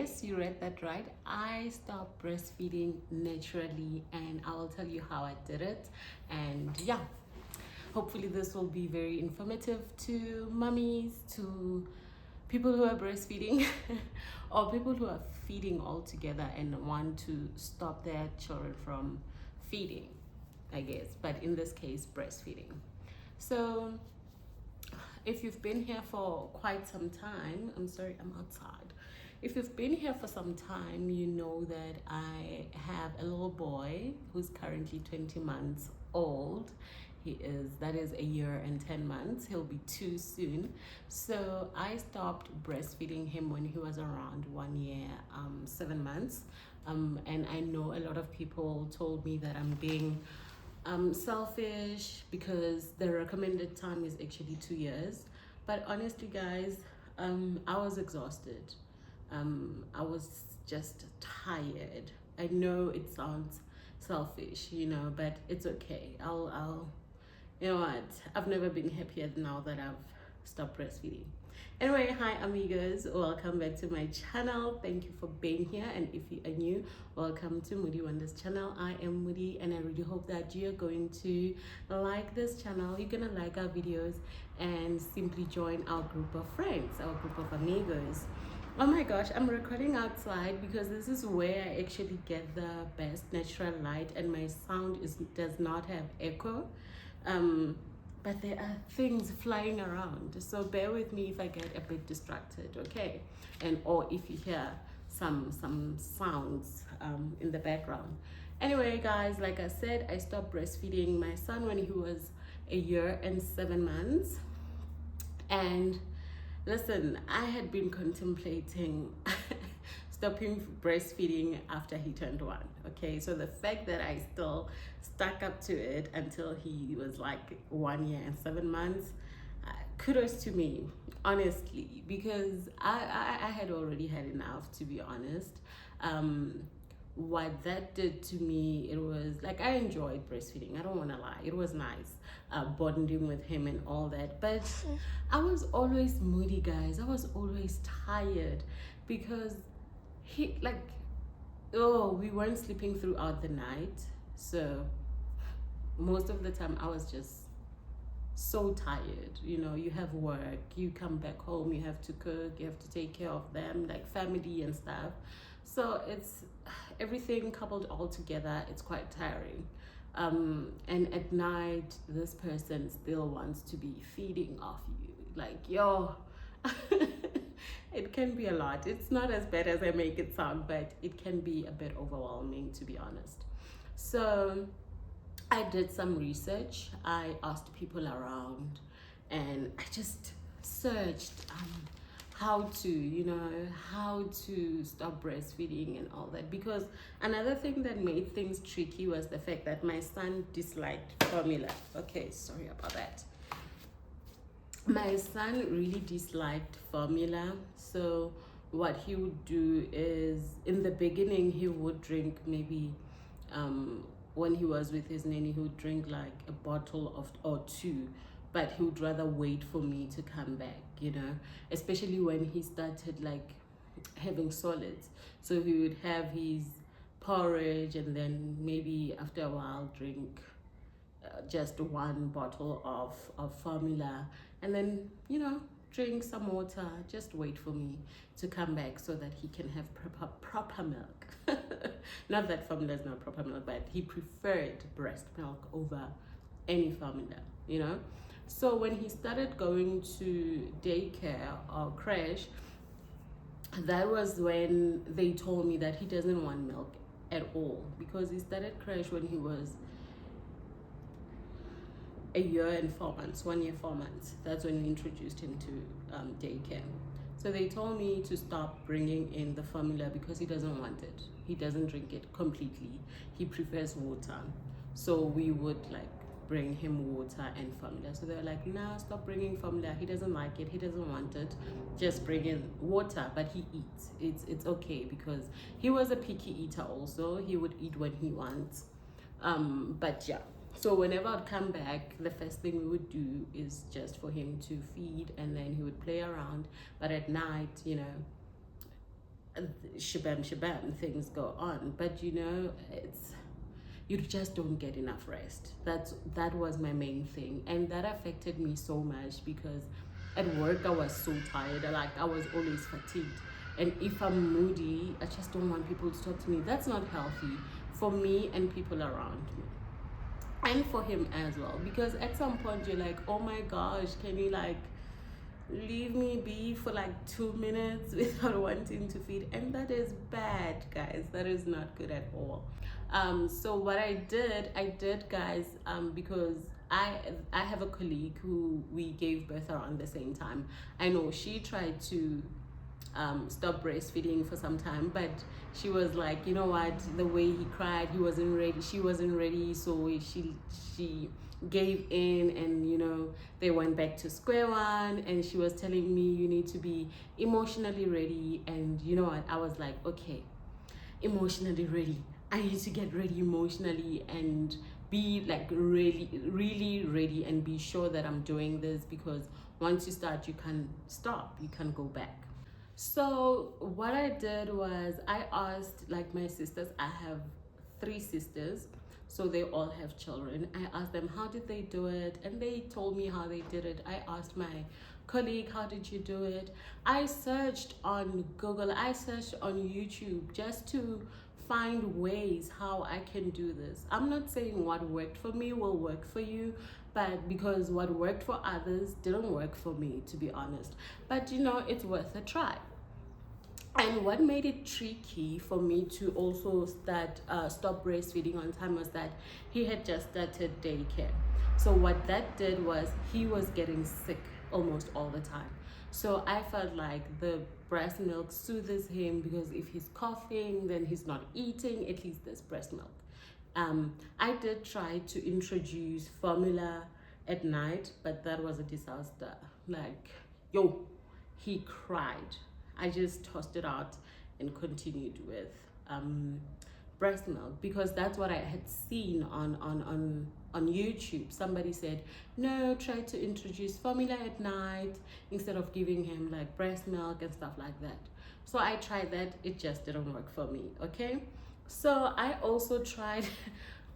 Yes, you read that right. I stopped breastfeeding naturally, and I will tell you how I did it. And yeah, hopefully, this will be very informative to mummies, to people who are breastfeeding, or people who are feeding altogether and want to stop their children from feeding, I guess. But in this case, breastfeeding. So, if you've been here for quite some time, I'm sorry, I'm outside. If you've been here for some time, you know that I have a little boy who's currently 20 months old. That is a year and 10 months. He'll be 2 soon. So I stopped breastfeeding him when he was around 1 year, 7 months. And I know a lot of people told me that I'm being selfish because the recommended time is actually 2 years. But honestly, guys, I was exhausted. I was just tired. I know it sounds selfish, but it's okay. You know what? I've never been happier now that I've stopped breastfeeding. Anyway, hi amigos, welcome back to my channel. Thank you for being here, and if you are new, welcome to Moody Wonders channel. I am Moody, and I really hope that you're going to like this channel. You're gonna like our videos and simply join our group of friends, our group of amigos. Oh my gosh, I'm recording outside because this is where I actually get the best natural light, and my sound does not have echo. But there are things flying around, so bear with me if I get a bit distracted, okay? Or if you hear some sounds in the background. Anyway, guys, like I said, I stopped breastfeeding my son when he was a year and 7 months. And listen, I had been contemplating stopping breastfeeding after he turned 1. Okay, so the fact that I still stuck up to it until he was like 1 year and 7 months, kudos to me, honestly, because I had already had enough, to be honest. What that did to me, it was like I enjoyed breastfeeding. I don't want to lie, it was nice, bonding with him and all that. But I was always moody, guys. I was always tired because we weren't sleeping throughout the night, so most of the time I was just so tired. You have work, you come back home, you have to cook, you have to take care of them, like family and stuff. So it's everything coupled all together. It's quite tiring. And at night, this person still wants to be feeding off you, like, yo. It can be a lot. It's not as bad as I make it sound, but it can be a bit overwhelming, to be honest. So I did some research. I asked people around, and I just searched how to stop breastfeeding and all that. Because another thing that made things tricky was the fact that my son disliked formula. Okay, sorry about that. My son really disliked formula, so what he would do is, in the beginning, he would drink maybe when he was with his nanny, he would drink like a bottle or 2, but he would rather wait for me to come back, especially when he started like having solids. So he would have his porridge, and then maybe after a while drink just 1 bottle of formula, and then drink some water. Just wait for me to come back so that he can have proper milk. Not that formula is not proper milk, but he preferred breast milk over any formula. So when he started going to daycare or creche, that was when they told me that he doesn't want milk at all, because he started creche when he was a year and 4 months, 1 year, 4 months. That's when we introduced him to daycare. So they told me to stop bringing in the formula because he doesn't want it. He doesn't drink it completely. He prefers water. So we would like bring him water and formula. So they're like, no, stop bringing formula. He doesn't like it. He doesn't want it. Just bring in water. But he eats. It's okay, because he was a picky eater also. He would eat when he wants. But yeah. So whenever I'd come back, the first thing we would do is just for him to feed, and then he would play around. But at night, shabam shabam, things go on. But you know, it's, you just don't get enough rest. That was my main thing, and that affected me so much because at work I was so tired. Like I was always fatigued, and if I'm moody, I just don't want people to talk to me. That's not healthy for me and people around me, and for him as well, because at some point you're like, oh my gosh, can you like leave me be for like 2 minutes without wanting to feed? And that is bad, guys. That is not good at all. So what I did, guys, because I have a colleague who we gave birth around the same time. I know she tried to stop breastfeeding for some time, but she was like, you know what, the way he cried, he wasn't ready, she wasn't ready, so she gave in, and you know, they went back to square one, and she was telling me, you need to be emotionally ready. And you know what, I was like, okay, emotionally ready, I need to get ready emotionally and be like really ready, and be sure that I'm doing this, because once you start, you can't stop, you can't go back. So what I did was I asked like my sisters, I have 3 sisters, so they all have children. I asked them how did they do it, and they told me how they did it. I asked my colleague, how did you do it? I searched on Google, I searched on YouTube just to find ways how I can do this. I'm not saying what worked for me will work for you, but because what worked for others didn't work for me, to be honest. But you know, it's worth a try. And what made it tricky for me to also stop breastfeeding on time was that he had just started daycare. So what that did was he was getting sick almost all the time. So I felt like the breast milk soothes him, because if he's coughing, then he's not eating, at least there's breast milk. I did try to introduce formula at night, but that was a disaster. Like, yo, he cried. I just tossed it out and continued with breast milk, because that's what I had seen on YouTube. Somebody said, no, try to introduce formula at night instead of giving him like breast milk and stuff like that. So I tried that, it just didn't work for me, okay? So I also tried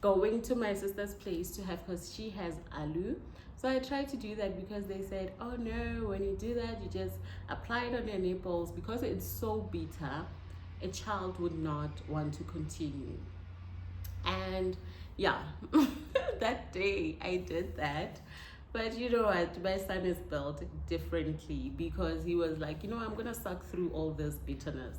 going to my sister's place to have, because she has alu. So I tried to do that, because they said, oh no, when you do that, you just apply it on your nipples, because it's so bitter, a child would not want to continue. And yeah, that day I did that. But you know what, my son is built differently, because he was like, you know, I'm gonna suck through all this bitterness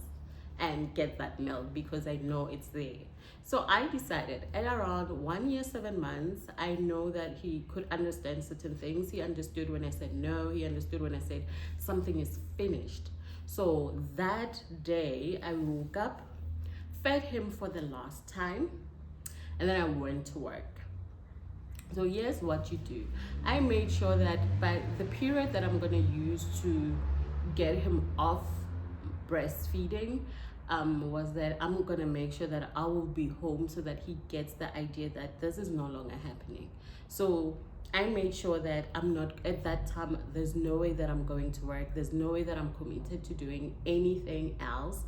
and get that milk, because I know it's there. So I decided at around 1 year, 7 months, I know that he could understand certain things. He understood when I said no, he understood when I said something is finished. So that day I woke up, fed him for the last time, and then I went to work. So here's what you do. I made sure that by the period that I'm gonna use to get him off breastfeeding, was that I'm gonna make sure that I will be home, so that he gets the idea that this is no longer happening. So I made sure that I'm not, at that time, there's no way that I'm going to work, there's no way that I'm committed to doing anything else,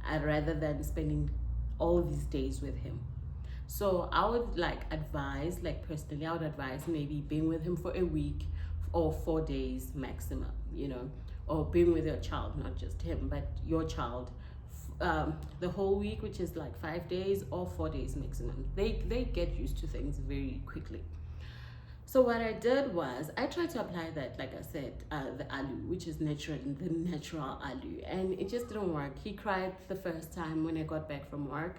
rather than spending all these days with him. So I would like advise, like personally, I would advise maybe being with him for a week or 4 days maximum, you know, or being with your child, not just him, but your child, the whole week, which is like 5 days or 4 days maximum. They get used to things very quickly. So what I did was I tried to apply that, like I said, the alu, which is natural, the natural alu, and it just didn't work. He cried the first time when I got back from work,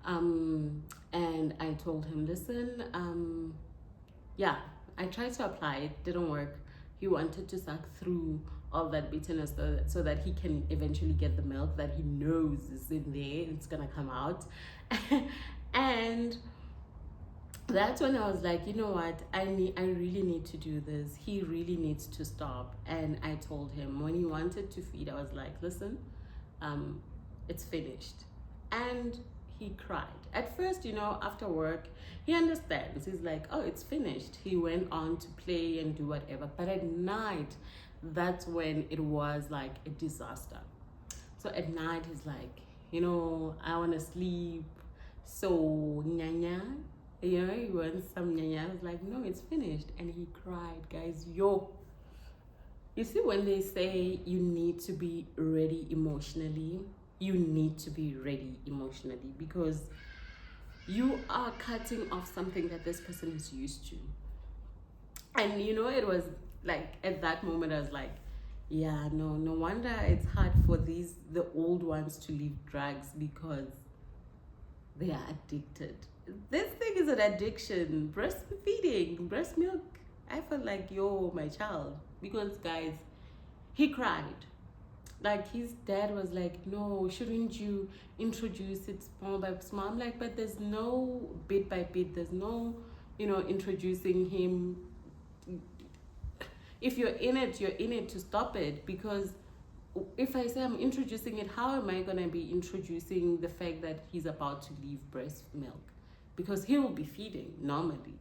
and I told him, listen, yeah, I tried to apply it, didn't work. He wanted to suck through all that bitterness, so that he can eventually get the milk that he knows is in there, it's gonna come out. And that's when I was like, you know what, I really need to do this. He really needs to stop. And I told him when he wanted to feed, I was like, listen, it's finished. And he cried. At first, you know, after work, he understands. He's like, oh, it's finished. He went on to play and do whatever. But at night, that's when it was like a disaster. So at night, he's like, I want to sleep. So, nyanya, he wants some nyanya. I was like, no, it's finished. And he cried, guys. You see, when they say you need to be ready emotionally, you need to be ready emotionally because you are cutting off something that this person is used to. And it was like at that moment I was like, yeah, no wonder it's hard for the old ones to leave drugs because they are addicted. This thing is an addiction. Breastfeeding, breast milk. I felt like, yo, my child. Because, guys, he cried. Like, his dad was like, no, shouldn't you introduce it small by small? I'm like, but there's no bit by bit. There's no, introducing him. If you're in it to stop it. Because if I say I'm introducing it, how am I going to be introducing the fact that he's about to leave breast milk? Because he will be feeding normally.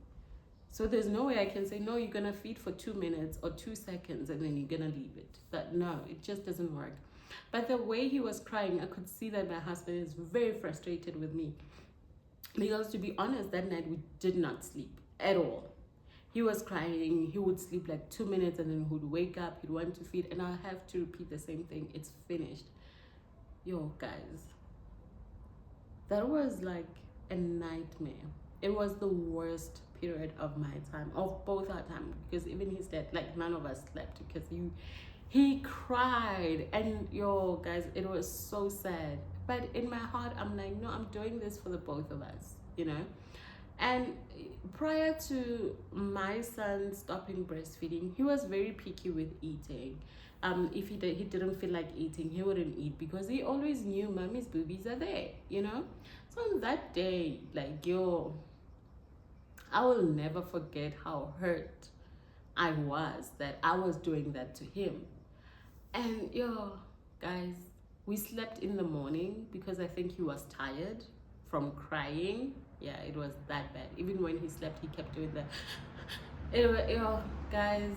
So there's no way I can say, no, you're going to feed for 2 minutes or 2 seconds and then you're going to leave it. No, it just doesn't work. But the way he was crying, I could see that my husband is very frustrated with me. Because to be honest, that night we did not sleep at all. He was crying. He would sleep like 2 minutes and then he would wake up. He'd want to feed and I'll have to repeat the same thing. It's finished. Yo, guys, that was like a nightmare. It was the worst period of my time, of both our time, because even his dad, like none of us slept because he cried. And yo, guys, it was so sad. But in my heart, I'm like, no, I'm doing this for the both of us, And prior to my son stopping breastfeeding, he was very picky with eating. If he didn't feel like eating, he wouldn't eat because he always knew mommy's boobies are there, So on that day, like, yo, I will never forget how hurt I was that I was doing that to him. And yo, guys, we slept in the morning because I think he was tired from crying. Yeah, it was that bad. Even when he slept, he kept doing that. Guys,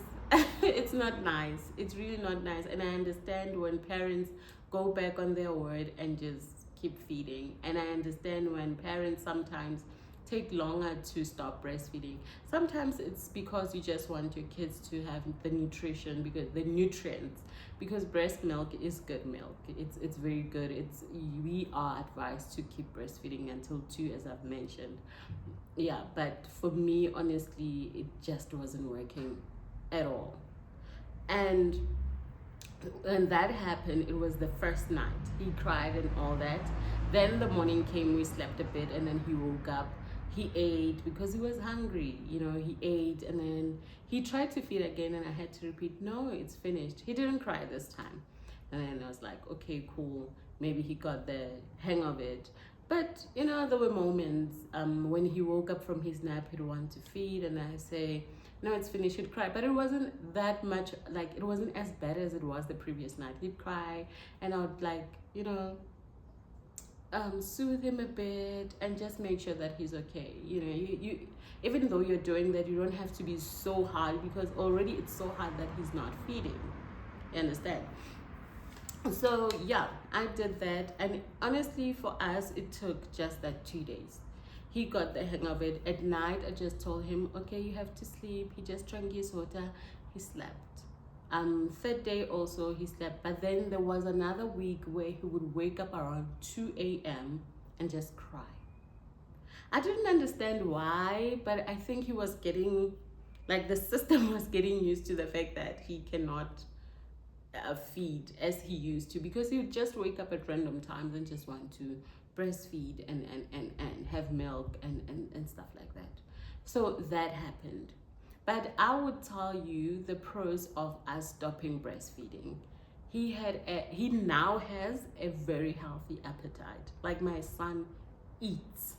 it's not nice. It's really not nice. And I understand when parents go back on their word and just keep feeding. And I understand when parents sometimes take longer to stop breastfeeding. Sometimes it's because you just want your kids to have the nutrition, because the nutrients, because breast milk is good milk. It's very good. We are advised to keep breastfeeding until 2, as I've mentioned. Yeah, but for me, honestly, it just wasn't working at all. And when that happened, it was the first night. He cried and all that. Then the morning came, we slept a bit, and then he woke up. He ate because he was hungry, he ate, and then he tried to feed again, and I had to repeat, no, it's finished. He didn't cry this time. And then I was like, okay, cool. Maybe he got the hang of it. But, there were moments when he woke up from his nap, he'd want to feed, and I say, no, it's finished, he'd cry. But it wasn't that much, like, it wasn't as bad as it was the previous night. He'd cry, and I would, like, soothe him a bit and just make sure that he's okay. You even though you're doing that, you don't have to be so hard, because already it's so hard that he's not feeding. You understand? So yeah, I did that, and honestly for us it took just that 2 days. He got the hang of it. At night I just told him, okay, you have to sleep. He just drank his water. He slept. Third day also he slept, but then there was another week where he would wake up around 2 a.m. and just cry. I didn't understand why, but I think he was getting, like, the system was getting used to the fact that he cannot feed as he used to, because he would just wake up at random times and just want to breastfeed and have milk and stuff like that. So that happened. But I would tell you the pros of us stopping breastfeeding. He now has a very healthy appetite. Like, my son eats.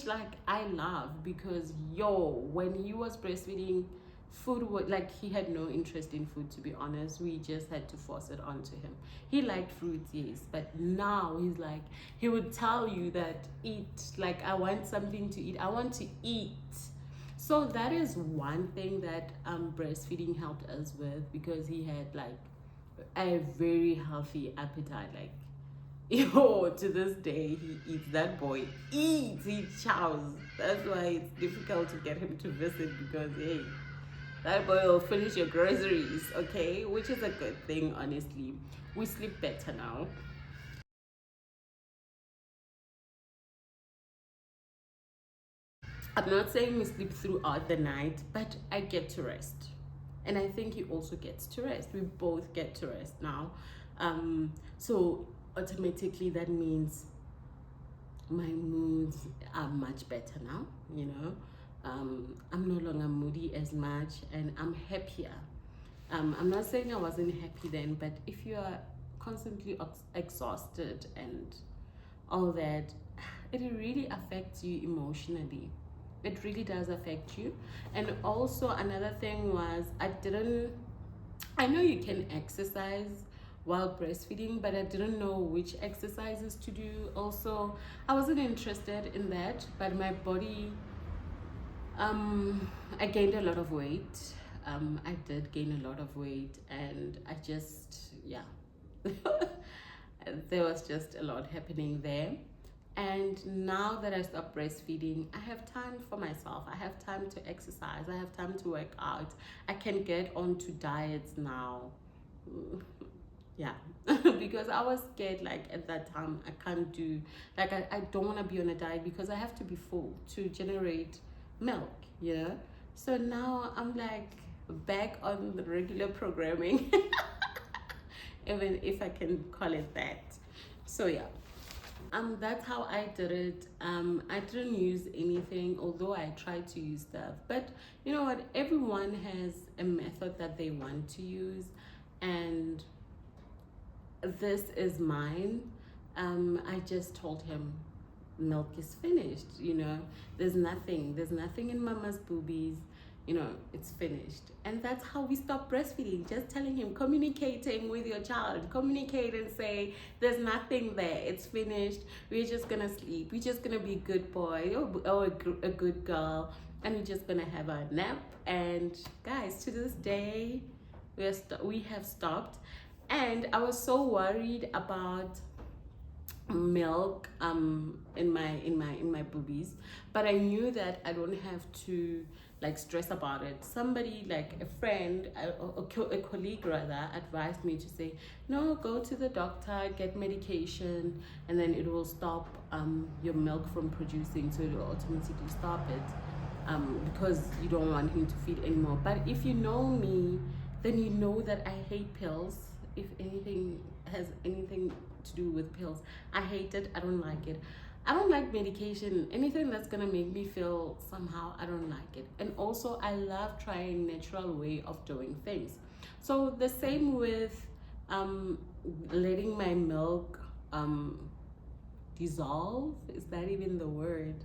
which like I love, because when he was breastfeeding, food was like, he had no interest in food, to be honest. We just had to force it onto him. He liked fruits, yes, but now he's like, he would tell you that eat, like, I want something to eat, I want to eat. So that is one thing that breastfeeding helped us with, because he had like a very healthy appetite. Like, to this day he eats. That boy eats, he chows. That's why it's difficult to get him to visit, because hey, that boy will finish your groceries, okay? Which is a good thing, honestly. We sleep better now. I'm not saying we sleep throughout the night, but I get to rest. And I think he also gets to rest. We both get to rest now. So automatically that means my moods are much better now, I'm no longer moody as much, and I'm happier. I'm not saying I wasn't happy then, but if you are constantly exhausted and all that, it really affects you emotionally. It really does affect you. And also another thing was, I know you can exercise while breastfeeding, but I didn't know which exercises to do. Also, I wasn't interested in that, but my body, I gained a lot of weight. I did gain a lot of weight, and I just, yeah, there was just a lot happening there. And now that I stopped breastfeeding, I have time for myself. I have time to exercise. I have time to work out. I can get onto diets now. Yeah, because I was scared, like at that time I can't do, like I don't want to be on a diet, because I have to be full to generate milk, so now I'm like back on the regular programming, even if I can call it that. So yeah, that's how I did it. I didn't use anything, although I tried to use stuff, but you know what, everyone has a method that they want to use, and this is mine. I just told him milk is finished, there's nothing in mama's boobies, it's finished. And that's how we stop breastfeeding, just telling him, communicating with your child, communicate and say there's nothing there, it's finished, we're just gonna sleep, we're just gonna be a good boy or a good girl, and we're just gonna have a nap. And guys, to this day we have stopped. And I was so worried about milk in my boobies, but I knew that I don't have to like stress about it. Somebody, like a friend, a colleague rather, advised me to say, no, go to the doctor, get medication, and then it will stop your milk from producing, so it will automatically stop it, because you don't want him to feed anymore. But if you know me, then you know that I hate pills. If anything has anything to do with pills, I hate it. I don't like it. I don't like medication. Anything that's gonna make me feel somehow, I don't like it. And also, I love trying natural way of doing things. So the same with letting my milk dissolve. Is that even the word?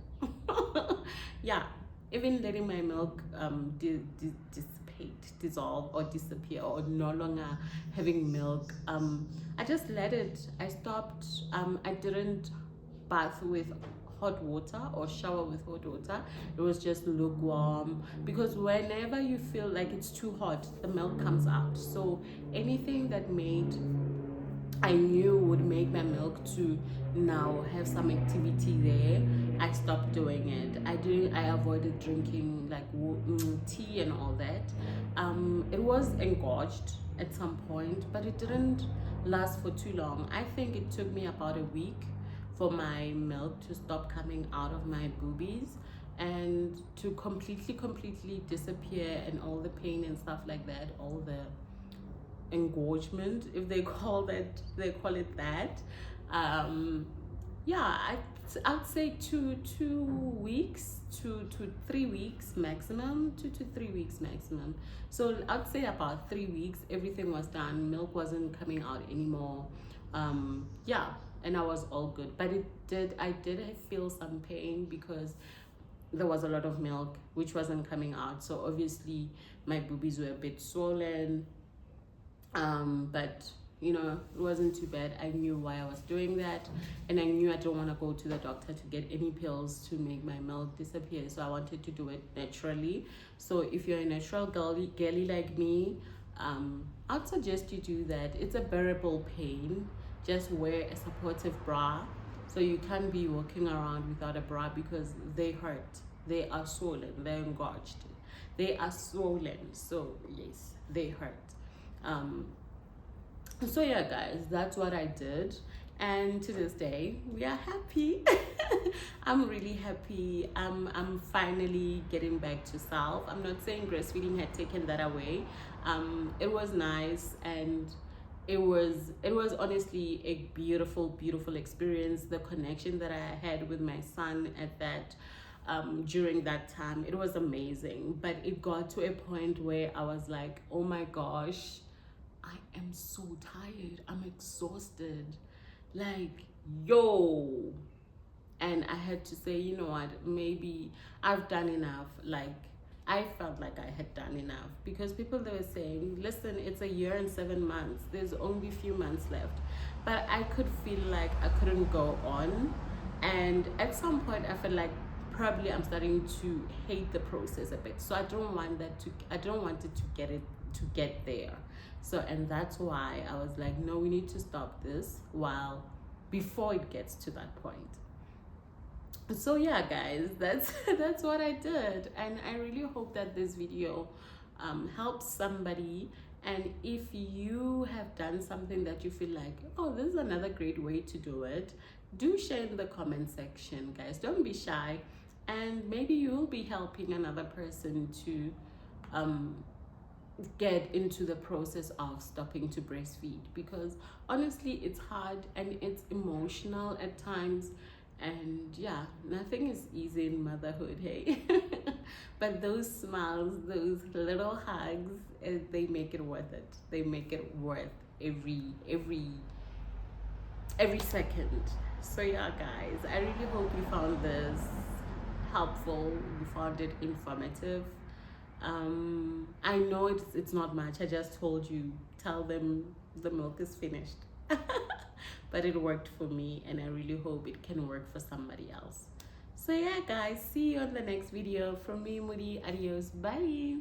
Yeah, even letting my milk dissipate, dissolve, or disappear, or no longer having milk. I just let it. I stopped. I didn't bath with hot water or shower with hot water. It was just lukewarm, because whenever you feel like it's too hot, the milk comes out. So anything that I knew would make my milk to now have some activity there, I stopped doing it. I avoided drinking like tea and all that. It was engorged at some point, but it didn't last for too long. I think it took me about a week for my milk to stop coming out of my boobies and to completely disappear, and all the pain and stuff like that, all the engorgement, if they call it that. Yeah, I'd say two weeks, 2 to 3 weeks maximum, 2 to 3 weeks maximum. So I'd say about 3 weeks everything was done, milk wasn't coming out anymore. Yeah, and I was all good. But I did feel some pain because there was a lot of milk which wasn't coming out, so obviously my boobies were a bit swollen. But you know, it wasn't too bad. I knew why I was doing that, and I knew I don't want to go to the doctor to get any pills to make my milk disappear, so I wanted to do it naturally. So if you're a natural girly like me, I'd suggest you do that. It's a bearable pain. Just wear a supportive bra, so you can't be walking around without a bra because they hurt. They are swollen, they're engorged, they are swollen, so yes, they hurt. So yeah, guys, that's what I did, and to this day we are happy. I'm really happy. I'm finally getting back to self. I'm not saying breastfeeding had taken that away. It was nice, and it was honestly a beautiful experience. The connection that I had with my son at that during that time, it was amazing. But it got to a point where I was like, oh my gosh, I am so tired, I'm exhausted, like, yo. And I had to say, you know what, maybe I've done enough. Like, I felt like I had done enough, because people, they were saying, listen, it's a year and 7 months, there's only a few months left. But I could feel like I couldn't go on, and at some point I felt like probably I'm starting to hate the process a bit. So I don't want it to get there. So, and that's why I was like, no, we need to stop this before it gets to that point. So yeah, guys, that's what I did, and I really hope that this video helps somebody. And if you have done something that you feel like, oh, this is another great way to do it, do share in the comment section, guys. Don't be shy, and maybe you'll be helping another person to get into the process of stopping to breastfeed, because honestly it's hard and it's emotional at times. And yeah, nothing is easy in motherhood, hey. But those smiles, those little hugs, they make it worth it. They make it worth every second. So yeah, guys, I really hope you found this helpful, you found it informative. I know it's not much. I just told you, tell them the milk is finished. But it worked for me, and I really hope it can work for somebody else. So yeah, guys, see you on the next video. From me, Moody. Adios. Bye.